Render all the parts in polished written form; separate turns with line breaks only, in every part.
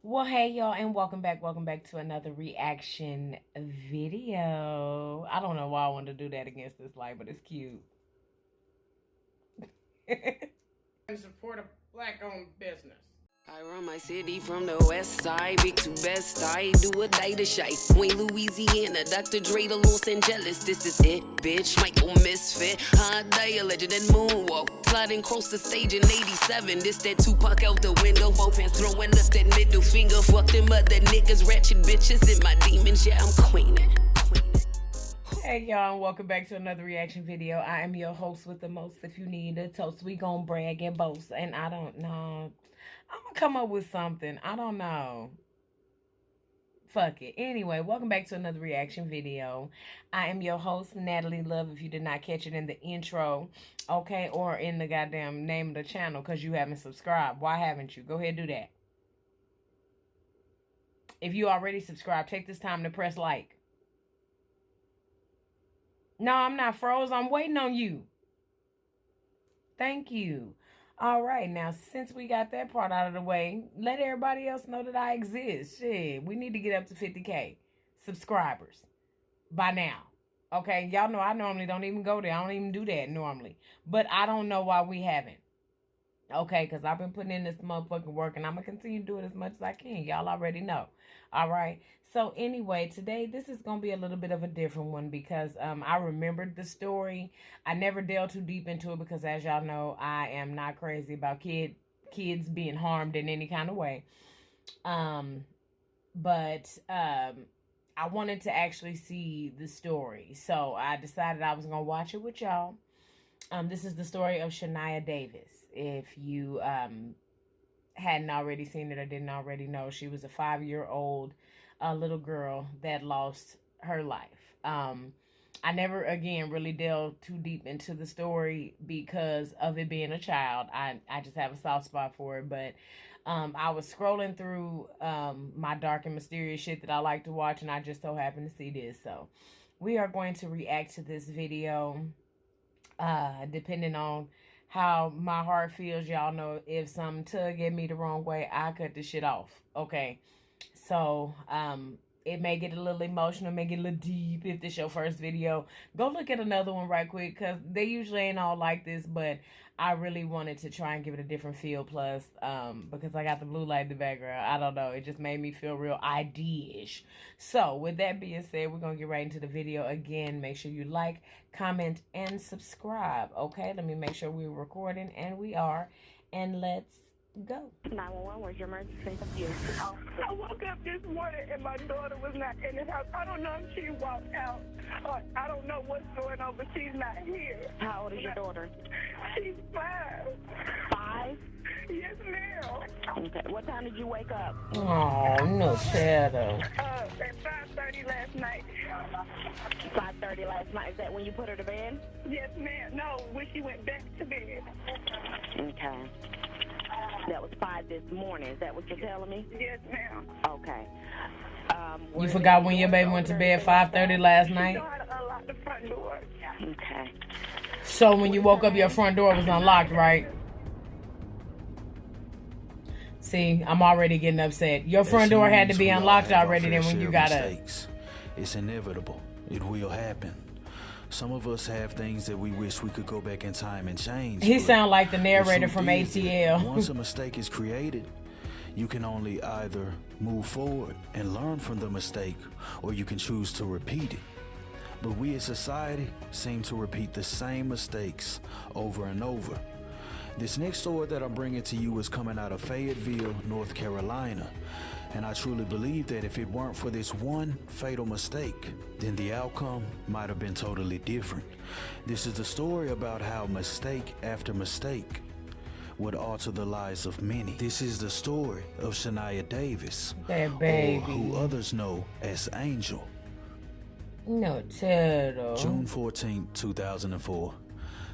Well, hey y'all, and welcome back to another reaction video. I don't know why I wanted to do that against this light, but it's cute.
And support a black-owned business.
I run my city from the west side, big to best. I do a day to shy. Wayne, Louisiana, Dr. Dre to Los Angeles. This is it, bitch. Michael Misfit, hot day, a legend and moonwalk. Sliding across the stage in '87. This that Tupac out the window. Both hands throwing up that middle finger. Fuck them other niggas, ratchet bitches, and my demons. Yeah, I'm queening.
Hey y'all, and welcome back to another reaction video. I am your host with the most. If you need a toast, we gon' brag and boast. And I don't know. I'm gonna come up with something. I don't know. Fuck it. Anyway, welcome back to another reaction video. I am your host, Natalie Love, if you did not catch it in the intro, okay, or in the goddamn name of the channel because you haven't subscribed. Why haven't you? Go ahead and do that. If you already subscribed, take this time to press like. No, I'm not froze. I'm waiting on you. Thank you. All right, now, since we got that part out of the way, let everybody else know that I exist. Shit, we need to get up to 50K subscribers by now. Okay, y'all know I normally don't even go there. I don't even do that normally. But I don't know why we haven't. Okay, because I've been putting in this motherfucking work, and I'm going to continue to do it as much as I can. Y'all already know. All right. So anyway, today this is going to be a little bit of a different one because I remembered the story. I never delved too deep into it because, as y'all know, I am not crazy about kids being harmed in any kind of way. But I wanted to actually see the story. So I decided I was going to watch it with y'all. This is the story of Shania Davis. If you hadn't already seen it or didn't already know, she was a 5-year-old little girl that lost her life. I never, again, really delved too deep into the story because of it being a child. I just have a soft spot for it. But I was scrolling through my dark and mysterious shit that I like to watch, and I just so happened to see this. So we are going to react to this video depending on how my heart feels. Y'all know if some tug at me the wrong way, I cut the shit off. Okay. So, it may get a little emotional, may get a little deep if this your first video. Go look at another one right quick because they usually ain't all like this, but I really wanted to try and give it a different feel. Plus, because I got the blue light in the background, I don't know. It just made me feel real ID-ish. So, with that being said, we're going to get right into the video. Again, make sure you like, comment, and subscribe. Okay, let me make sure we're recording, and we are. And let's go.
911, where's your emergency? Yes.
I woke up this morning and my daughter was not in the house. I don't know if she walked out or I don't know what's going on, but she's not here.
How old is your daughter?
She's 5.
5?
Yes, ma'am.
Okay. What time did you wake up?
Oh, no, Shadow.
At 5:30 last night.
5:30 last night. Is that when you put her to bed?
Yes, ma'am. No, when she went back to bed.
Okay. That was 5 this morning. Is that what you're telling me?
Yes, ma'am.
Okay.
You forgot when your baby went to bed 5:30 last night?
She know how to unlock the front door.
Okay.
So when you woke up, your front door was unlocked, right? See, I'm already getting upset. Your front door had to be unlocked already then when you got up.
It's inevitable. It will happen. Some of us have things that we wish we could go back in time and change.
He sound like the narrator from ATL.
Once a mistake is created, you can only either move forward and learn from the mistake, or you can choose to repeat it. But we as society seem to repeat the same mistakes over and over. This next story that I'm bringing to you is coming out of Fayetteville, North Carolina. And I truly believe that if it weren't for this one fatal mistake, then the outcome might have been totally different. This is the story about how mistake after mistake would alter the lives of many. This is the story of Shania Davis,
That baby.
or who others know as Angel.
No, Turtle.
June 14, 2004.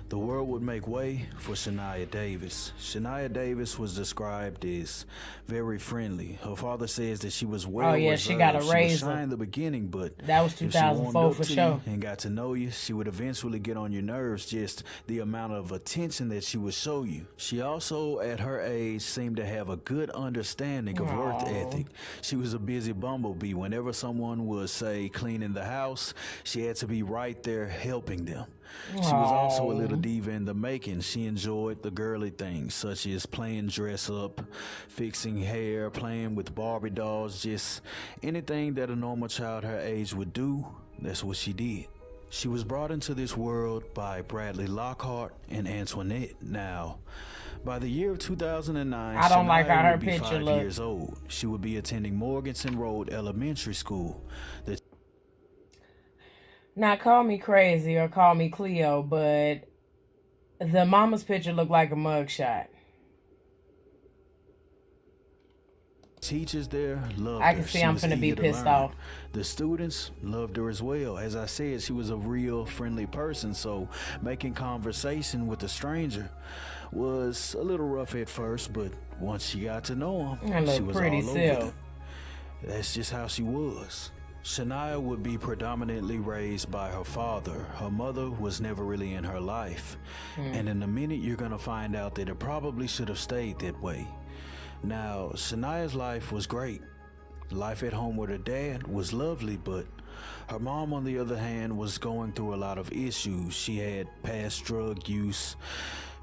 The world would make way for Shania Davis. Shania Davis was described as very friendly. Her father says that she was well reserved.
She got a razor.
She was shy in the beginning, but
that was 2004 for sure.
And got to know you, she would eventually get on your nerves, just the amount of attention that she would show you. She also, at her age, seemed to have a good understanding of work ethic. She was a busy bumblebee. Whenever someone was, say, cleaning the house, she had to be right there helping them. She was also a little diva in the making. She enjoyed the girly things, such as playing dress up, fixing hair, playing with Barbie dolls, just anything that a normal child her age would do, that's what she did. She was brought into this world by Bradley Lockhart and Antoinette. Now, by the year of 2009,
I don't like how her
would be
picture
5
look.
years old. She would be attending Morganson Road Elementary School.
Now, call me crazy or call me Cleo, but the mama's picture looked like a mugshot.
Teachers there loved
I
her.
can see
She
I'm
was
finna be
eager to
pissed
learn.
off.
The students loved her as well. As I said, she was a real friendly person, so making conversation with a stranger was a little rough at first, but once she got to know him, she was all over them. That's just how she was. Shania would be predominantly raised by her father. Her mother was never really in her life. And in a minute, you're going to find out that it probably should have stayed that way. Now, Shania's life was great. Life at home with her dad was lovely, but her mom, on the other hand, was going through a lot of issues. She had past drug use,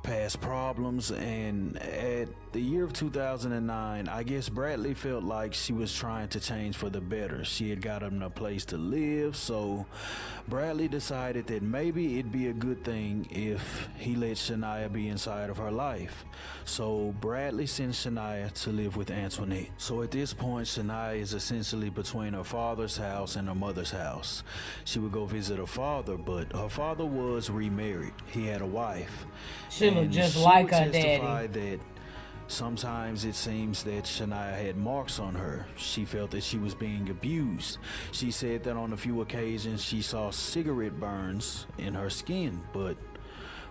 past problems, and at the year of 2009, I guess Bradley felt like she was trying to change for the better. She had gotten a place to live, so Bradley decided that maybe it'd be a good thing if he let Shania be inside of her life. So Bradley sent Shania to live with Antoinette. So at this point, Shania is essentially between her father's house and her mother's house. She would go visit her father, but her father was remarried. He had a wife.
She looked just like her daddy.
That sometimes it seems that Shania had marks on her. She felt that she was being abused. She said that on a few occasions she saw cigarette burns in her skin, but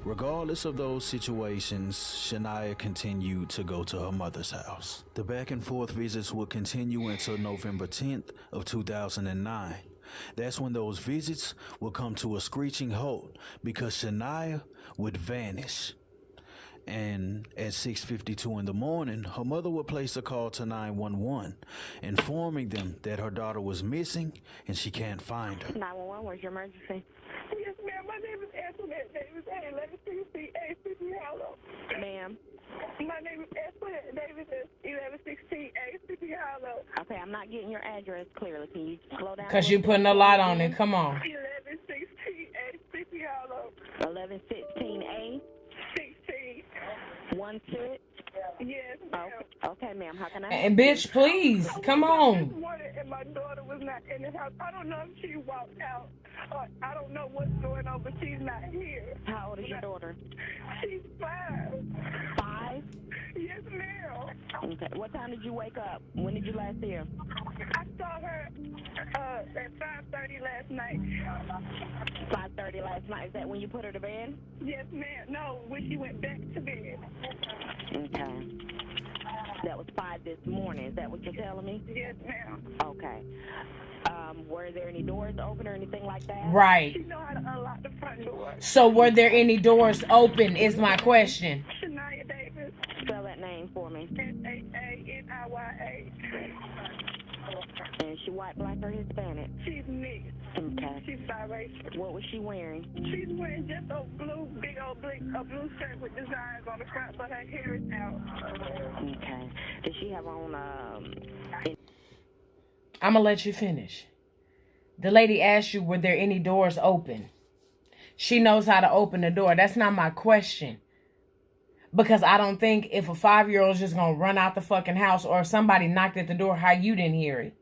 regardless of those situations, Shania continued to go to her mother's house. The back and forth visits would continue until November 10th of 2009. That's when those visits would come to a screeching halt because Shania would vanish. And at 6:52 in the morning, her mother would place a call to 911, informing them that her daughter was missing and she can't find her.
911, where's your emergency?
Yes, ma'am. My name is Antoinette Davis. Hey, 1116 A50 Hollow.
Ma'am?
My name is Antoinette Davis. 1116 A50 Hollow.
Okay, I'm not getting your address clearly. Can you slow down?
Because you're putting a lot on it. Come on.
1116 A50 Hollow.
1116 A?
16.
16?
Yes, ma'am.
Okay, ma'am. How can I
And bitch, please, come on.
This morning, and my daughter was not in the house. I don't know if she walked out. I don't know what's going on, but she's not here.
How old is your daughter?
She's 5.
5?
Yes, ma'am.
Okay. What time did you wake up? When did you last see her?
I saw her at 5:30 last night.
5:30 last night. Is that when you put her to bed?
Yes, ma'am. No, when she went back to bed.
Okay. That was 5 this morning. Is that what you're telling me?
Yes, ma'am.
Okay. Were there any doors open or anything like that?
Right.
She know how to unlock the front door.
So were there any doors open is my question.
Shania Davis.
Spell that name for me.
SHANIYA.
And she white, black, or Hispanic?
She's mixed.
Okay.
She's biracial.
What was she wearing?
She's wearing just a blue, big old blue shirt with designs on the front, but her hair is out.
Okay. Did she have on
I'm going to let you finish. The lady asked you, were there any doors open? She knows how to open the door. That's not my question. Because I don't think if a 5-year-old is just going to run out the fucking house or if somebody knocked at the door, how you didn't hear it.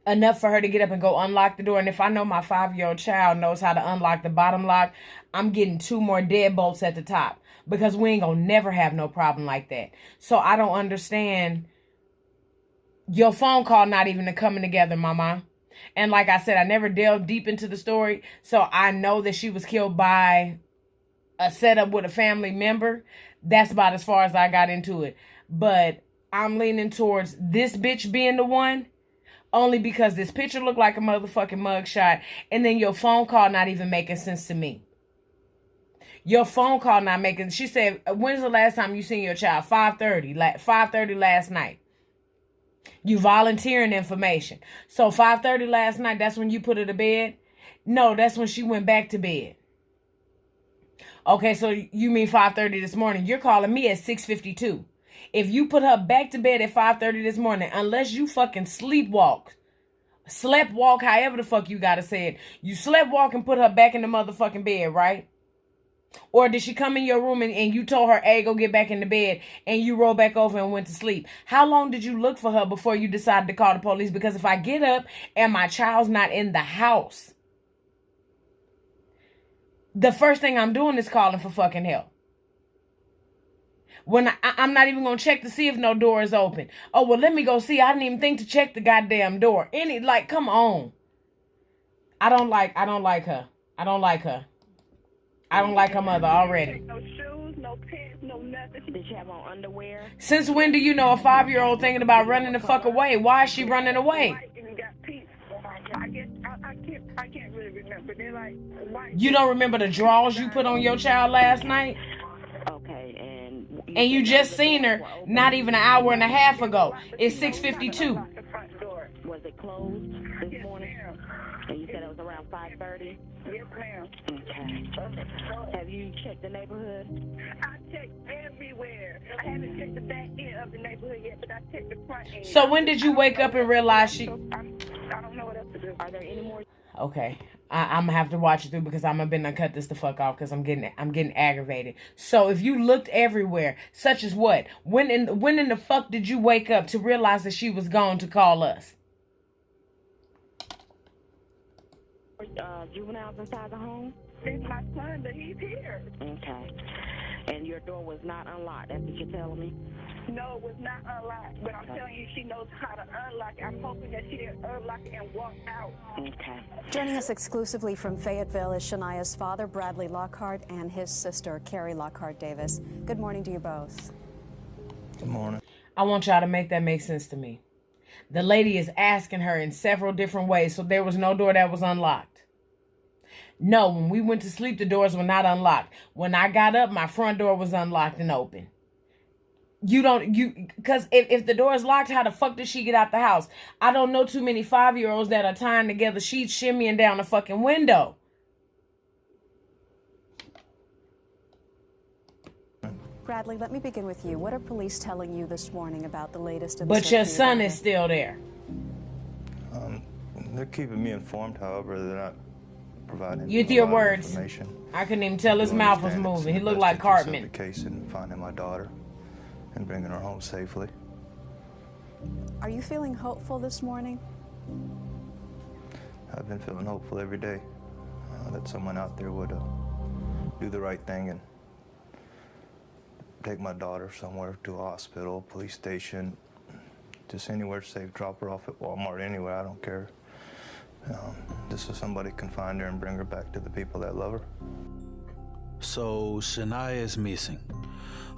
Enough for her to get up and go unlock the door. And if I know my 5-year-old child knows how to unlock the bottom lock, I'm getting 2 more deadbolts at the top. Because we ain't going to never have no problem like that. So I don't understand your phone call not even coming together, mama. And like I said, I never delved deep into the story. So I know that she was killed by a setup with a family member. That's about as far as I got into it. But I'm leaning towards this bitch being the one. Only because this picture looked like a motherfucking mugshot. And then your phone call not even making sense to me. Your phone call not making... She said, when's the last time you seen your child? 5:30. 5:30 last night. You volunteering information. So 5:30 last night, that's when you put her to bed? No, that's when she went back to bed. Okay, so you mean 5:30 this morning. You're calling me at 6:52. If you put her back to bed at 5:30 this morning, unless you fucking sleepwalk, however the fuck you gotta say it. You sleepwalk and put her back in the motherfucking bed, right? Or did she come in your room and you told her, hey, go get back in the bed, and you rolled back over and went to sleep? How long did you look for her before you decided to call the police? Because if I get up and my child's not in the house, the first thing I'm doing is calling for fucking help. When I'm not even going to check to see if no door is open. Oh, well, let me go see. I didn't even think to check the goddamn door. Come on. I don't like her. I don't like her. I don't like her mother already.
No shoes, no pants, no nothing.
Did she have on underwear?
Since when do you know a 5-year-old thinking about running the fuck away? Why is she running away?
I can't really remember. They're like white.
You don't remember the drawers you put on your child last night?
Okay,
And you just seen her not even an hour and a half ago. It's 6:52.
Was it closed this morning? And you said it was around 5:30?
Yes, ma'am.
Okay. Have you checked the neighborhood?
I checked everywhere. I haven't checked the back end of the neighborhood yet, but I checked the front end.
So when did you wake up and realize she...
I don't know what else to do.
Are there any more?
Okay. I'm going to have to watch it through because I'm going to cut this the fuck off because I'm getting aggravated. So if you looked everywhere, such as what? When in the fuck did you wake up to realize that she was gone to call us?
Juveniles inside the home?
It's my son, but he's here.
Okay. And your door was not unlocked, that's what you're telling me?
No, it was not unlocked. But I'm telling you, she knows how to unlock it. I'm hoping that she didn't unlock it and walk out.
Okay.
Joining us exclusively from Fayetteville is Shania's father, Bradley Lockhart, and his sister, Carrie Lockhart Davis. Good morning to you both.
Good morning.
I want y'all to make that make sense to me. The lady is asking her in several different ways, so there was no door that was unlocked. No, when we went to sleep, the doors were not unlocked. When I got up, my front door was unlocked and open. Because if the door is locked, how the fuck did she get out the house? I don't know too many 5-year-olds that are tying together sheets, shimmying down the fucking window.
Bradley, let me begin with you. What are police telling you this morning about the latest in the
But your son is still there.
They're keeping me informed, however, they're not providing
Use
a
your
lot of
words.
information.
I couldn't even tell his mouth was moving. He looked like Cartman.
The case and finding my daughter and bringing her home safely.
Are you feeling hopeful this morning?
I've been feeling hopeful every day that someone out there would do the right thing and take my daughter somewhere, to a hospital, police station, just anywhere safe, drop her off at Walmart, anywhere, I don't care. Just so somebody can find her and bring her back to the people that love her.
So Shania is missing.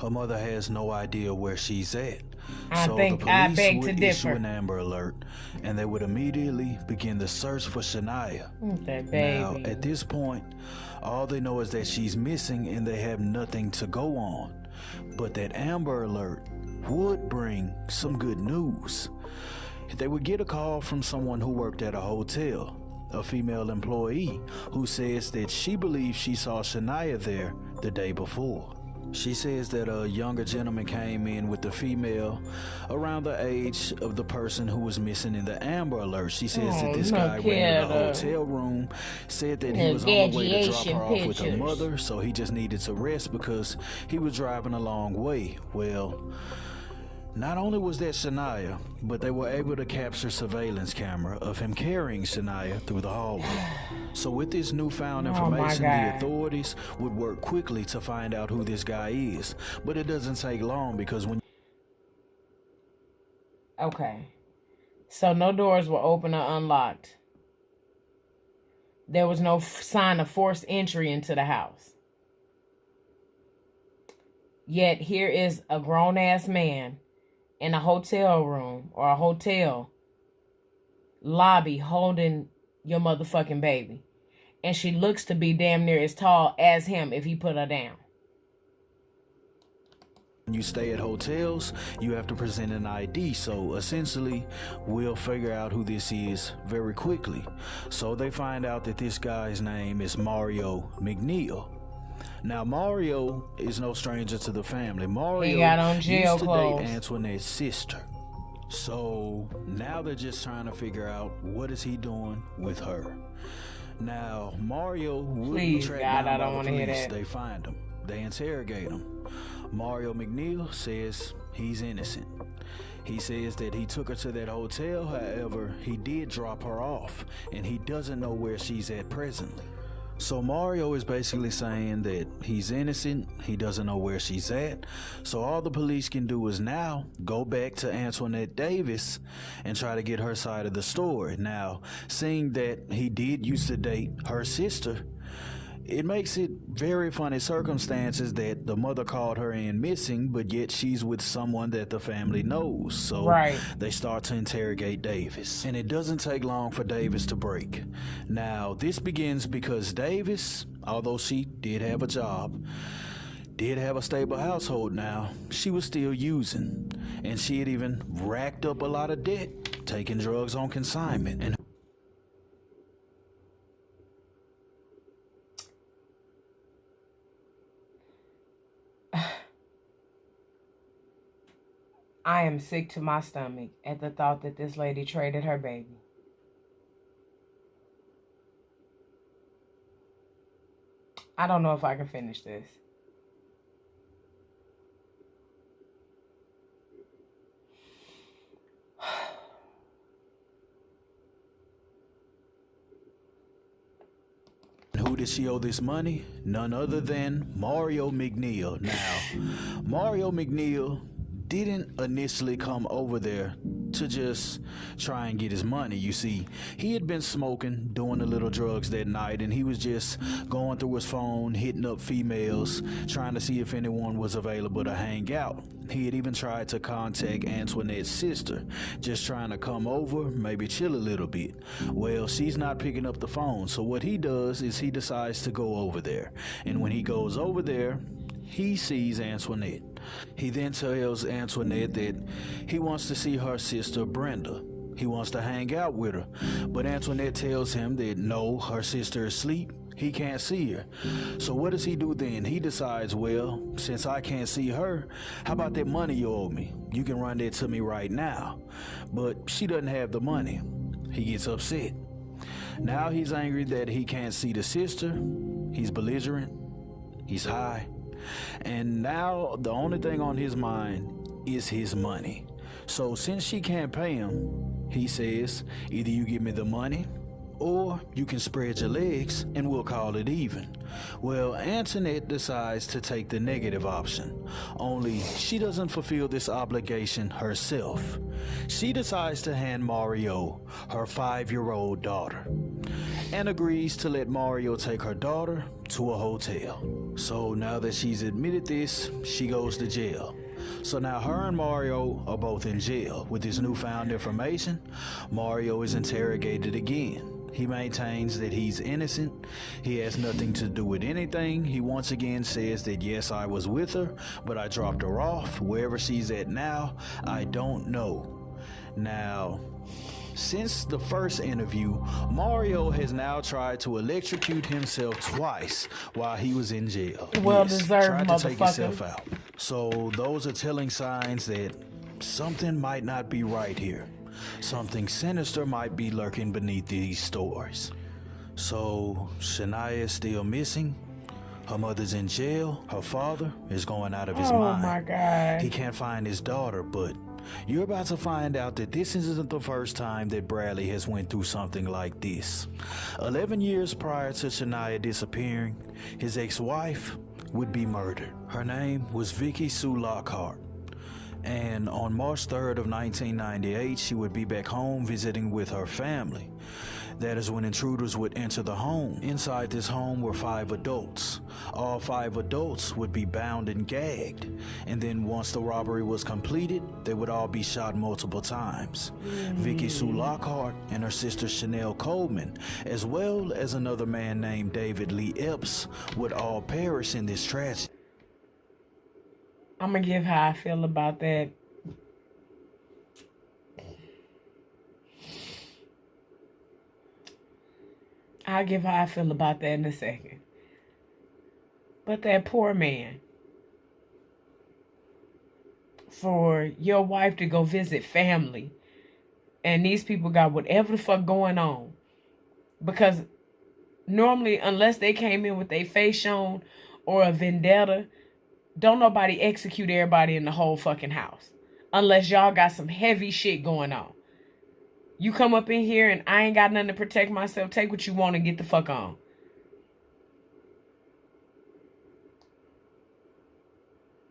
Her mother has no idea where she's at.
I
So
think
the
I
police
beg to
would
differ.
issue an Amber Alert, and they would immediately begin the search for Shania.
That baby.
Now, at this point, all they know is that she's missing and they have nothing to go on. But that Amber Alert would bring some good news. They would get a call from someone who worked at a hotel, a female employee, who says that she believes she saw Shania there the day before. She says that a younger gentleman came in with the female around the age of the person who was missing in the Amber Alert. She says that this guy ran in the hotel room, said that he was on the way to drop her off with her mother, so he just needed to rest because he was driving a long way. Well, not only was that Shania, but they were able to capture surveillance camera of him carrying Shania through the hallway. So with this newfound information, the authorities would work quickly to find out who this guy is. But it doesn't take long because when...
Okay. So no doors were open or unlocked. There was no sign of forced entry into the house. Yet here is a grown-ass man in a hotel room or a hotel lobby holding your motherfucking baby. And she looks to be damn near as tall as him if he put her down.
When you stay at hotels, you have to present an ID, so essentially we'll figure out who this is very quickly. So they find out that this guy's name is Mario McNeil. Now Mario is no stranger to the family. Mario
got on jail
used to
clothes.
date Antoinette's sister. So now they're just trying to figure out what is he doing with her. Now Mario will be tracked down
I don't
by the
want to hear
police.
that.
They find him. They interrogate him. Mario McNeil says he's innocent. He says that he took her to that hotel, however, he did drop her off, and he doesn't know where she's at presently. So Mario is basically saying that he's innocent, he doesn't know where she's at, so all the police can do is now go back to Antoinette Davis and try to get her side of the story. Now, seeing that he did used to date her sister, it makes it very funny circumstances that the mother called her in missing, but yet she's with someone that the family knows. So they start to interrogate Davis. And it doesn't take long for Davis to break. Now, this begins because Davis, although she did have a job, did have a stable household now, she was still using. And she had even racked up a lot of debt, taking drugs on consignment. And
I am sick to my stomach at the thought that this lady traded her baby. I don't know if I can finish this.
who did she owe this money? None other than Mario McNeil. Now, Mario McNeil didn't initially come over there to just try and get his money. You see, he had been smoking, doing a little drugs that night, and he was just going through his phone, hitting up females, trying to see if anyone was available to hang out. He had even tried to contact Antoinette's sister, just trying to come over, maybe chill a little bit. Well, she's not picking up the phone, so what he does is he decides to go over there. And when he goes over there, he sees Antoinette. He then tells Antoinette that he wants to see her sister Brenda. He wants to hang out with her. But Antoinette tells him that no, her sister is asleep. He can't see her. So what does he do then? He decides, well, since I can't see her, how about that money you owe me? You can run that to me right now. But she doesn't have the money. He gets upset. Now he's angry that he can't see the sister. He's belligerent. He's high. And now the only thing on his mind is his money. So since she can't pay him, he says, either you give me the money or you can spread your legs and we'll call it even. Well, Antoinette decides to take the negative option, only she doesn't fulfill this obligation herself. She decides to hand Mario her 5-year-old daughter and agrees to let Mario take her daughter to a hotel. So now that she's admitted this, she goes to jail. So now her and Mario are both in jail. With this newfound information, Mario is interrogated again. He maintains that he's innocent. He has nothing to do with anything. He once again says that yes, I was with her, but I dropped her off. Wherever she's at now, I don't know. Now, since the first interview, Mario has now tried to electrocute himself twice while he was in jail.
Well deserved,
tried to take himself
motherfucker.
out. So those are telling signs that something might not be right here. Something sinister might be lurking beneath these stories. So Shania is still missing. Her mother's in jail. Her father is going out of his mind.
Oh my God.
He can't find his daughter, but you're about to find out that this isn't the first time that Bradley has went through something like this. 11 years prior to Shania disappearing, his ex-wife would be murdered. Her name was Vicky Sue Lockhart. And on March 3rd of 1998, she would be back home visiting with her family. That is when intruders would enter the home. Inside this home were 5 adults. All 5 adults would be bound and gagged. And then once the robbery was completed, they would all be shot multiple times. Vicky Sue Lockhart and her sister Chanel Coleman, as well as another man named David Lee Epps, would all perish in this tragedy.
I'm gonna give how I feel about that. I'll give how I feel about that in a second. But that poor man, for your wife to go visit family, and these people got whatever the fuck going on. Because normally, unless they came in with their face shown or a vendetta, don't nobody execute everybody in the whole fucking house. Unless y'all got some heavy shit going on. You come up in here and I ain't got nothing to protect myself. Take what you want and get the fuck on.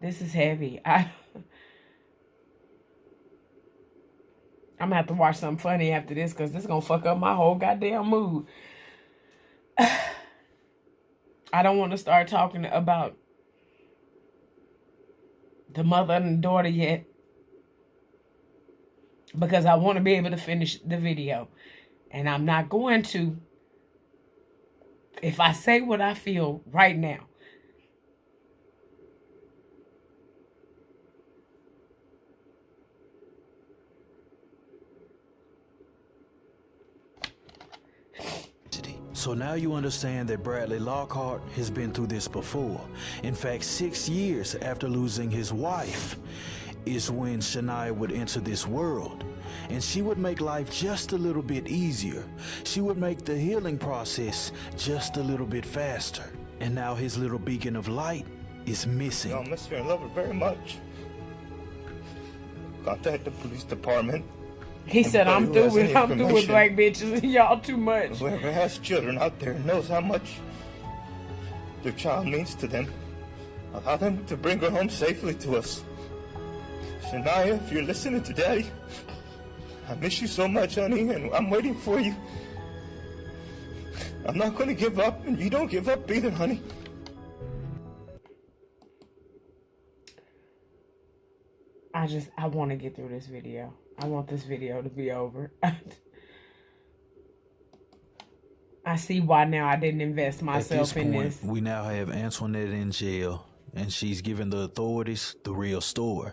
This is heavy. I'm going to have to watch something funny after this because this is going to fuck up my whole goddamn mood. I don't want to start talking about the mother and the daughter yet, because I want to be able to finish the video. And I'm not going to if I say what I feel right now.
So now you understand that Bradley Lockhart has been through this before. In fact, 6 years after losing his wife is when Shania would enter this world. And she would make life just a little bit easier. She would make the healing process just a little bit faster. And now his little beacon of light is missing.
I miss her and love her very much. Contact the police department.
He said, I'm through with black bitches. Y'all too much.
Whoever has children out there knows how much their child means to them. Allow them to bring her home safely to us. Shania, if you're listening to Daddy, I miss you so much, honey, and I'm waiting for you. I'm not going to give up, and you don't give up either, honey.
I want to get through this video. I want this video to be over. I see why now I didn't invest myself in this.
We now have Antoinette in jail, and she's giving the authorities the real story.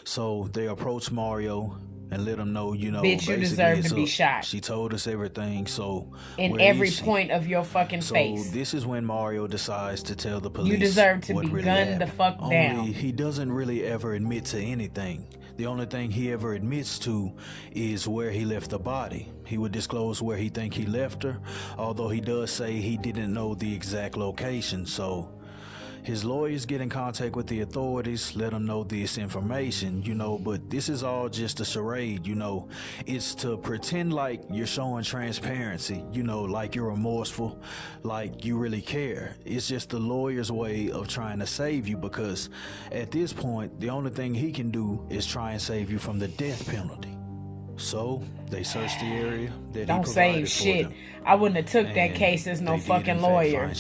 So they approach Mario and let him know, you know,
bitch, you deserve to be shot.
She told us everything, so
in every point of your fucking face.
So this is when Mario decides to tell the police
you deserve to be
really
gunned the fuck down.
Only he doesn't really ever admit to anything. The only thing he ever admits to is where he left the body. He would disclose where he think he left her, although he does say he didn't know the exact location. So his lawyers get in contact with the authorities, let them know this information, you know, but this is all just a charade, you know. It's to pretend like you're showing transparency, you know, like you're remorseful, like you really care. It's just the lawyer's way of trying to save you, because at this point, the only thing he can do is try and save you from the death penalty. So they searched the area that
don't
he
save shit. I wouldn't have took that case as no fucking lawyer.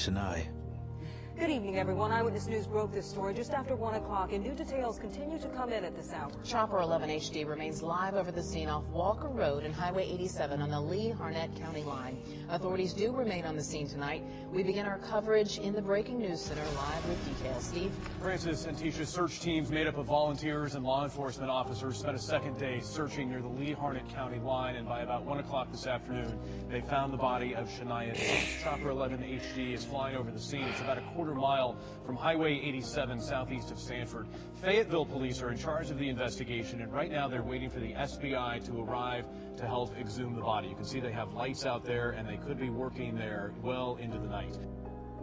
Good evening, everyone. Eyewitness News broke this story just after 1 o'clock, and new details continue to come in at this hour.
Chopper 11 HD remains live over the scene off Walker Road and Highway 87 on the Lee-Harnett County line. Authorities do remain on the scene tonight. We begin our coverage in the Breaking News Center live with details. Steve?
Francis and Tisha, search teams made up of volunteers and law enforcement officers spent a second day searching near the Lee-Harnett County line, and by about 1 o'clock this afternoon, they found the body of Shania Davis. Chopper 11 HD is flying over the scene. It's about a quarter-mile from Highway 87 southeast of Sanford. Fayetteville police are in charge of the investigation, and right now they're waiting for the SBI to arrive to help exhume the body. You can see they have lights out there, and they could be working there well into the night.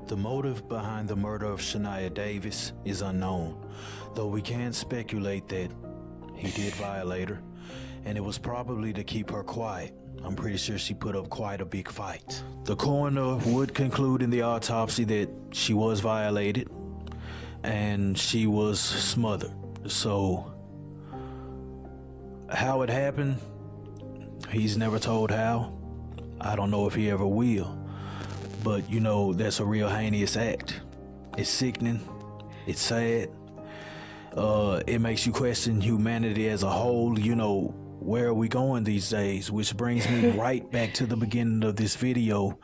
The motive behind the murder of Shania Davis is unknown, though we can speculate that he did violate her, and it was probably to keep her quiet. I'm pretty sure she put up quite a big fight. The coroner would conclude in the autopsy that she was violated and she was smothered. So how it happened, he's never told how. I don't know if he ever will. But, you know, that's a real heinous act. It's sickening. It's sad. It makes you question humanity as a whole. You know, where are we going these days? Which brings me right back to the beginning of this video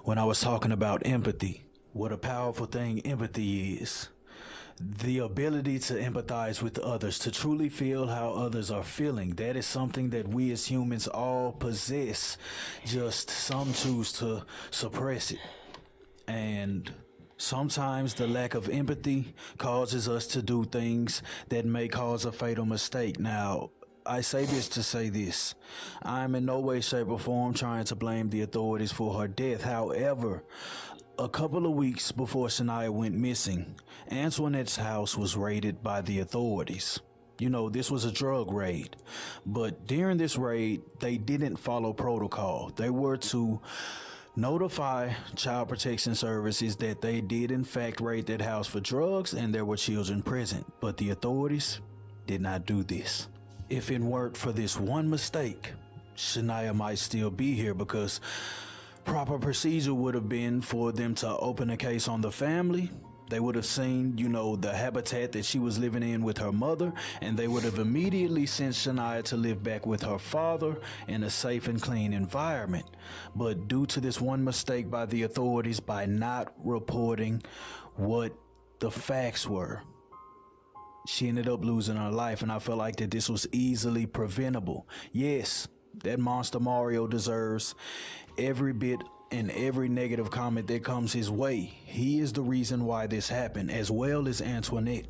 when I was talking about empathy. What a powerful thing empathy is. The ability to empathize with others, to truly feel how others are feeling. That is something that we as humans all possess. Just some choose to suppress it. And sometimes the lack of empathy causes us to do things that may cause a fatal mistake. Now, I say this to say this. I'm in no way, shape, or form trying to blame the authorities for her death. However, a couple of weeks before Shania went missing, Antoinette's house was raided by the authorities. You know, this was a drug raid. But during this raid, they didn't follow protocol. They were to notify Child Protection Services that they did in fact raid that house for drugs and there were children present. But the authorities did not do this. If it weren't for this one mistake, Shania might still be here, because proper procedure would have been for them to open a case on the family. They would have seen, you know, the habitat that she was living in with her mother, and they would have immediately sent Shania to live back with her father in a safe and clean environment. But due to this one mistake by the authorities, by not reporting what the facts were, she ended up losing her life. And I felt like that this was easily preventable. Yes, that monster Mario deserves every bit and every negative comment that comes his way. He is the reason why this happened, as well as Antoinette.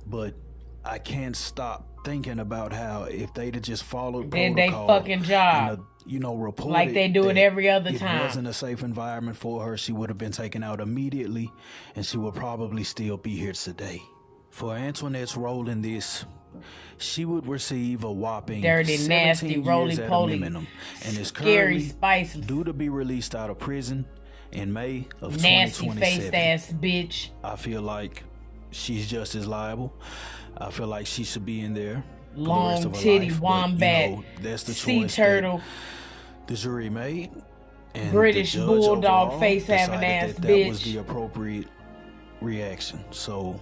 But I can't stop thinking about how if they'd have just followed
did
protocol,
they fucking job,
and, you know, reported
like they do it every other time.
It wasn't a safe environment for her. She would have been taken out immediately, and she would probably still be here today. For Antoinette's role in this, she would receive a whopping
dirty, nasty, roly-poly,
minimum, and is
scary,
currently
spicy,
due to be released out of prison in May of
nasty
2027.
faced ass bitch.
I feel like she's just as liable. I feel like she should be in there.
Long titty wombat,
you know, that's the
sea
choice
turtle,
the jury made. And
British
the judge
bulldog
overall
face having
decided
ass
that
bitch.
That was the appropriate reaction. So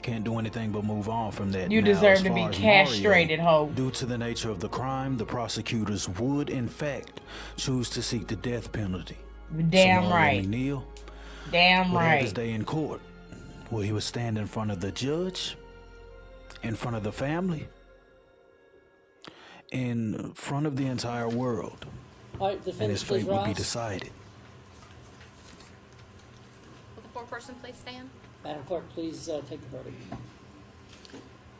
can't do anything but move on from that.
You
now,
deserve to be castrated, ho.
Due to the nature of the crime, the prosecutors would, in fact, choose to seek the death penalty.
Damn
so
right.
McNeil
Damn
would
right.
have his day in court, where he would stand in front of the judge, in front of the family, in front of the entire world, and his fate would be decided.
Will the foreperson please stand?
Madam Clerk, please take the verdict.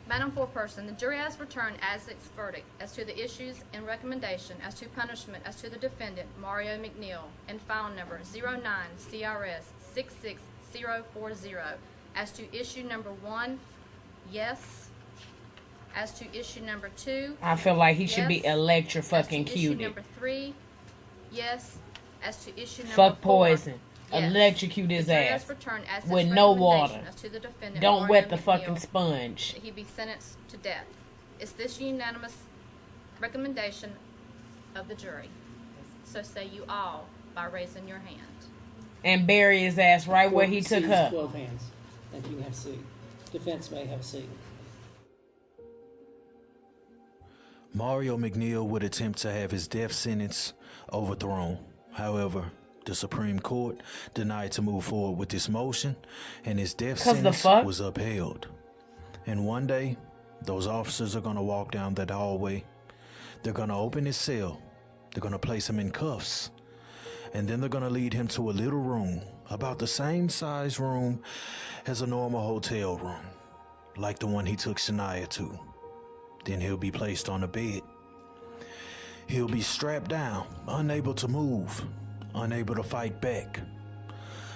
Madam Foreperson, the jury has returned as its verdict as to the issues and recommendation as to punishment as to the defendant, Mario McNeil, and file number 09-CRS-66040. As to issue number 1, yes. As to issue number 2,
I feel like he
yes.
should be electro-fucking
Issue
cuted.
number 3, yes. As to issue number
Fuck
4,
poison.
yes.
Electrocute his
The jury
ass
has returned as
with
its
no
recommendation
water.
as to the defendant,
Don't
Mario
wet the
McNeil,
fucking sponge.
that he be sentenced to death. Is this unanimous recommendation of the jury? So say you all by raising your hand.
And bury his ass right where he took her.
12 hands. Thank you. Have a seat. Defense may have a seat.
Mario McNeil would attempt to have his death sentence overthrown. However, the Supreme Court denied to move forward with this motion, and his death sentence was upheld. And one day, those officers are going to walk down that hallway. They're going to open his cell. They're going to place him in cuffs. And then they're going to lead him to a little room, about the same size room as a normal hotel room, like the one he took Shania to. Then he'll be placed on a bed. He'll be strapped down, unable to move, unable to fight back,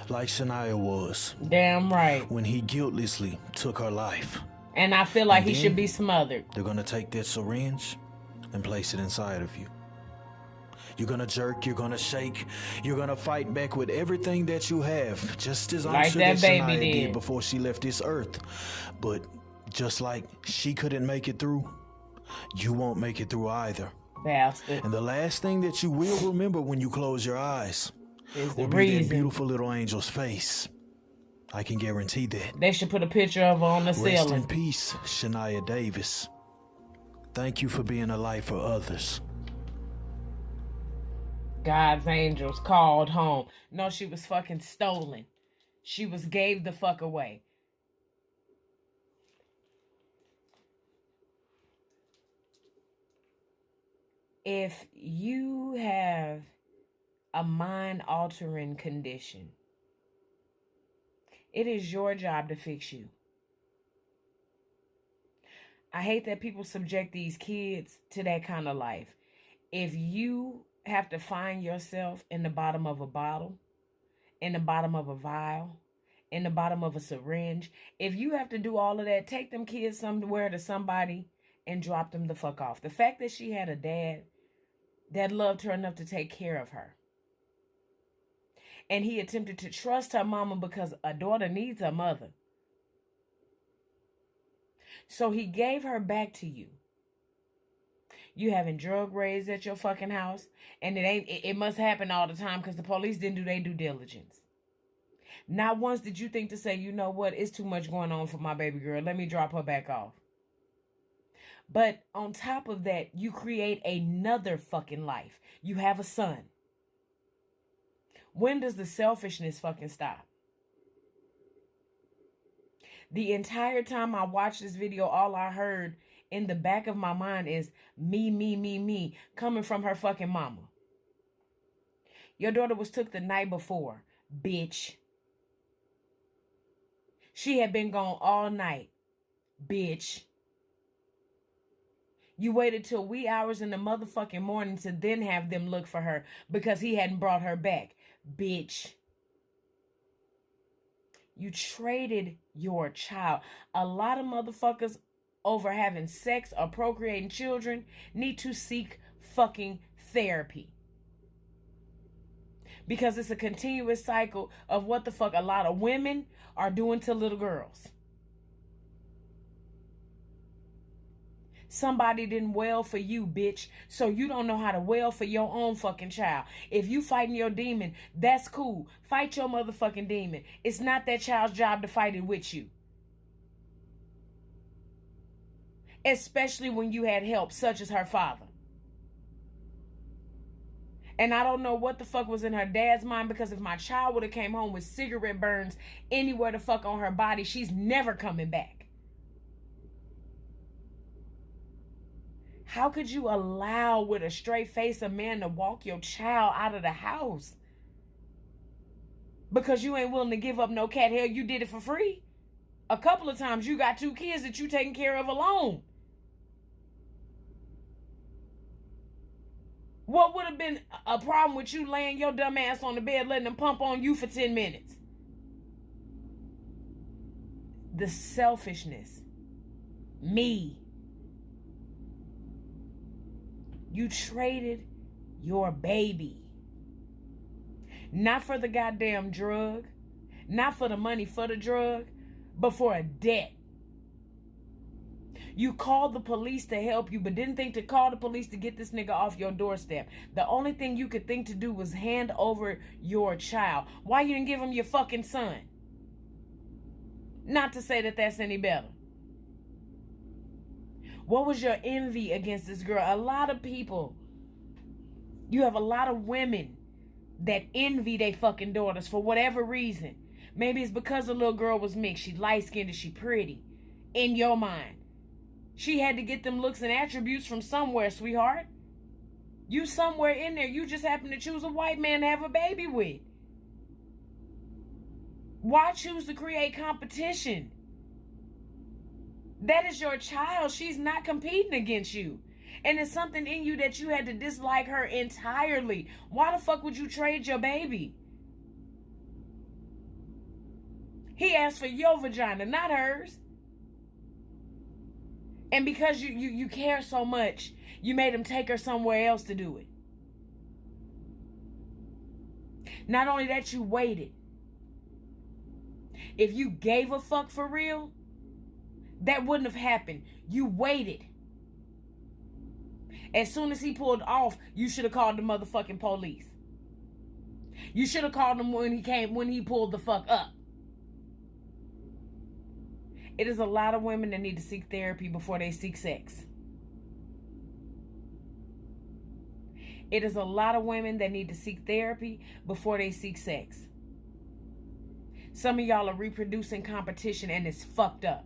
like Shania was.
Damn right.
When he guiltlessly took her life.
And I feel like he should be smothered.
They're gonna take that syringe and place it inside of you. You're gonna jerk, you're gonna shake, you're gonna fight back with everything that you have, just as I'm sure that Shania did before she left this earth. But just like she couldn't make it through, you won't make it through either.
Bastard.
And the last thing that you will remember when you close your eyes will be
reason.
that beautiful little angel's face. I can guarantee that.
They should put a picture of her on the
Rest
ceiling.
in peace, Shania Davis. Thank you for being a light for others.
God's angels called home. No, she was fucking stolen. She was gave the fuck away. If you have a mind-altering condition, it is your job to fix you. I hate that people subject these kids to that kind of life. If you have to find yourself in the bottom of a bottle, in the bottom of a vial, in the bottom of a syringe, if you have to do all of that, take them kids somewhere to somebody and drop them the fuck off. The fact that she had a dad that loved her enough to take care of her, and he attempted to trust her mama because a daughter needs her mother. So he gave her back to you. You having drug raids at your fucking house, and it must happen all the time because the police didn't do their due diligence. Not once did you think to say, you know what, it's too much going on for my baby girl. Let me drop her back off. But on top of that, you create another fucking life. You have a son. When does the selfishness fucking stop? The entire time I watched this video, all I heard in the back of my mind is me, coming from her fucking mama. Your daughter was took the night before, bitch. She had been gone all night, bitch. You waited till wee hours in the motherfucking morning to then have them look for her because he hadn't brought her back, bitch. You traded your child. A lot of motherfuckers over having sex or procreating children need to seek fucking therapy. Because it's a continuous cycle of what the fuck a lot of women are doing to little girls. Somebody didn't wail for you, bitch. So you don't know how to wail for your own fucking child. If you fighting your demon, that's cool. Fight your motherfucking demon. It's not that child's job to fight it with you. Especially when you had help, such as her father. And I don't know what the fuck was in her dad's mind, because if my child would have came home with cigarette burns anywhere the fuck on her body, she's never coming back. How could you allow with a straight face a man to walk your child out of the house? Because you ain't willing to give up no cat. Hell, you did it for free. A couple of times you got 2 kids that you taking care of alone. What would have been a problem with you laying your dumb ass on the bed, letting them pump on you for 10 minutes? The selfishness. Me. You traded your baby. Not for the goddamn drug. Not for the money for the drug. But for a debt. You called the police to help you, but didn't think to call the police to get this nigga off your doorstep. The only thing you could think to do was hand over your child. Why you didn't give him your fucking son? Not to say that that's any better. What was your envy against this girl? A lot of people, you have a lot of women that envy their fucking daughters for whatever reason. Maybe it's because the little girl was mixed. She light-skinned and she pretty. In your mind. She had to get them looks and attributes from somewhere, sweetheart. You somewhere in there. You just happen to choose a white man to have a baby with. Why choose to create competition? That is your child. She's not competing against you. And it's something in you that you had to dislike her entirely. Why the fuck would you trade your baby? He asked for your vagina, not hers. And because you care so much, you made him take her somewhere else to do it. Not only that, you waited. If you gave a fuck for real, that wouldn't have happened. You waited. As soon as he pulled off, you should have called the motherfucking police. You should have called him when he pulled the fuck up. It is a lot of women that need to seek therapy before they seek sex. It is a lot of women that need to seek therapy before they seek sex. Some of y'all are reproducing competition and it's fucked up.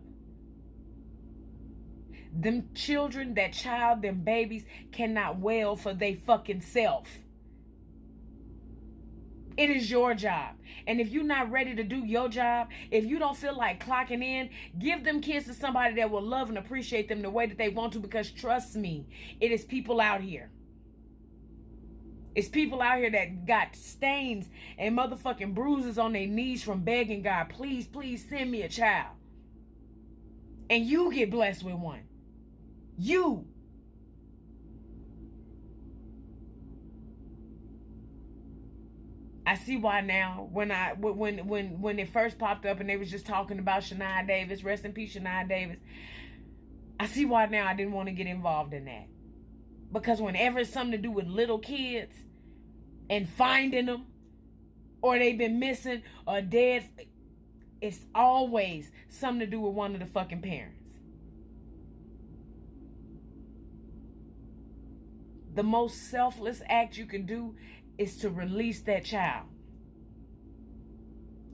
Them children, that child, them babies cannot wail for they fucking self. It is your job. And if you're not ready to do your job, if you don't feel like clocking in, give them kids to somebody that will love and appreciate them the way that they want to, because trust me, it is people out here. It's people out here that got stains and motherfucking bruises on their knees from begging God, please, please send me a child. And you get blessed with one. You. I see why now. When it first popped up and they was just talking about Shania Davis, rest in peace Shania Davis, I see why now I didn't want to get involved in that. Because whenever it's something to do with little kids and finding them, or they've been missing or dead, it's always something to do with one of the fucking parents. The most selfless act you can do is to release that child.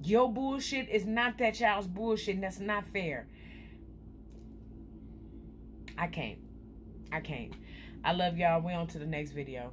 Your bullshit is not that child's bullshit, and that's not fair. I can't. I love y'all. We on to the next video.